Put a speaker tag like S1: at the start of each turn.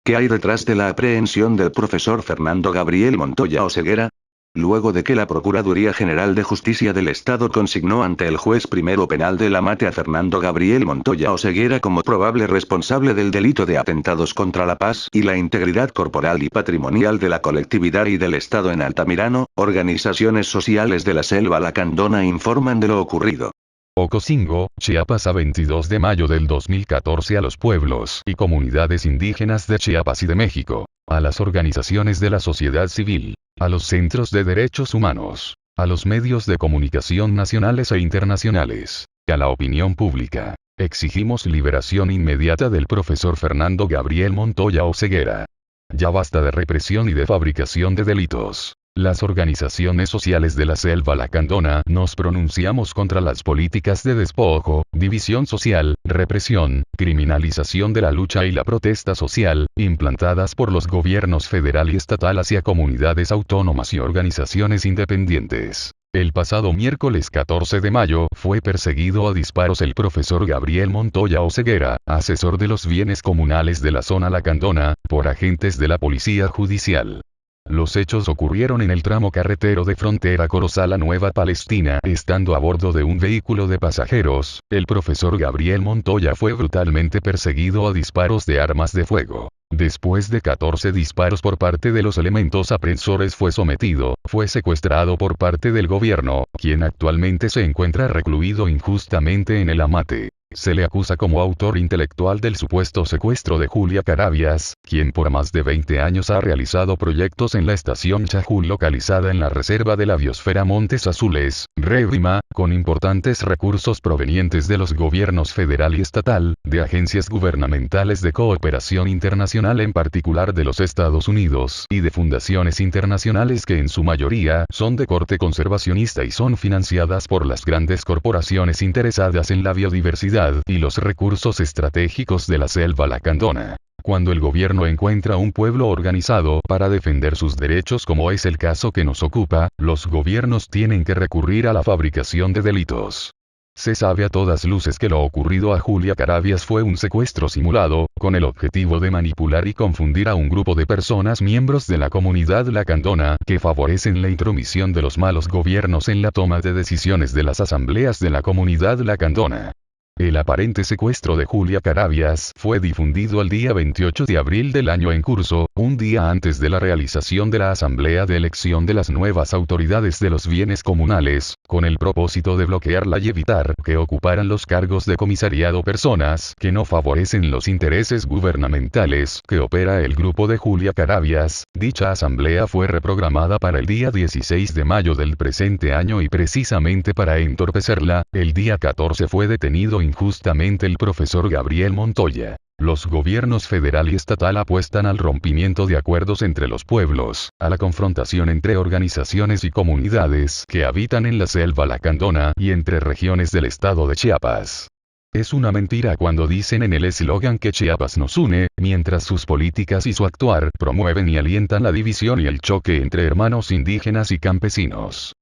S1: ¿Qué hay detrás de la aprehensión del profesor Fernando Gabriel Montoya Oseguera? Luego de que la Procuraduría General de Justicia del Estado consignó ante el juez primero penal de la Mate a Fernando Gabriel Montoya Oseguera como probable responsable del delito de atentados contra la paz y la integridad corporal y patrimonial de la colectividad y del Estado en Altamirano, organizaciones sociales de la Selva Lacandona informan de lo ocurrido.
S2: Ocosingo, Chiapas a 22 de mayo del 2014 a los pueblos y comunidades indígenas de Chiapas y de México, a las organizaciones de la sociedad civil, a los centros de derechos humanos, a los medios de comunicación nacionales e internacionales, y a la opinión pública. Exigimos liberación inmediata del profesor Fernando Gabriel Montoya Oseguera. Ya basta de represión y de fabricación de delitos. Las organizaciones sociales de la Selva Lacandona nos pronunciamos contra las políticas de despojo, división social, represión, criminalización de la lucha y la protesta social, implantadas por los gobiernos federal y estatal hacia comunidades autónomas y organizaciones independientes. El pasado miércoles 14 de mayo fue perseguido a disparos el profesor Gabriel Montoya Oseguera, asesor de los bienes comunales de la zona Lacandona, por agentes de la Policía Judicial. Los hechos ocurrieron en el tramo carretero de frontera Corozal a Nueva Palestina. Estando a bordo de un vehículo de pasajeros, el profesor Gabriel Montoya fue brutalmente perseguido a disparos de armas de fuego. Después de 14 disparos por parte de los elementos aprensores fue secuestrado por parte del gobierno, quien actualmente se encuentra recluido injustamente en el Amate. Se le acusa como autor intelectual del supuesto secuestro de Julia Carabias, quien por más de 20 años ha realizado proyectos en la estación Chajul localizada en la reserva de la biosfera Montes Azules, Révima, con importantes recursos provenientes de los gobiernos federal y estatal, de agencias gubernamentales de cooperación internacional en particular de los Estados Unidos, y de fundaciones internacionales que en su mayoría son de corte conservacionista y son financiadas por las grandes corporaciones interesadas en la biodiversidad y los recursos estratégicos de la Selva Lacandona. Cuando el gobierno encuentra un pueblo organizado para defender sus derechos, como es el caso que nos ocupa, los gobiernos tienen que recurrir a la fabricación de delitos. Se sabe a todas luces que lo ocurrido a Julia Carabias fue un secuestro simulado, con el objetivo de manipular y confundir a un grupo de personas miembros de la comunidad lacandona, que favorecen la intromisión de los malos gobiernos en la toma de decisiones de las asambleas de la comunidad lacandona. El aparente secuestro de Julia Carabias fue difundido el día 28 de abril del año en curso, un día antes de la realización de la asamblea de elección de las nuevas autoridades de los bienes comunales, con el propósito de bloquearla y evitar que ocuparan los cargos de comisariado personas que no favorecen los intereses gubernamentales que opera el grupo de Julia Carabias. Dicha asamblea fue reprogramada para el día 16 de mayo del presente año y precisamente para entorpecerla, el día 14 fue detenido injustamente el profesor Gabriel Montoya. Los gobiernos federal y estatal apuestan al rompimiento de acuerdos entre los pueblos, a la confrontación entre organizaciones y comunidades que habitan en la Selva Lacandona y entre regiones del estado de Chiapas. Es una mentira cuando dicen en el eslogan que Chiapas nos une, mientras sus políticas y su actuar promueven y alientan la división y el choque entre hermanos indígenas y campesinos.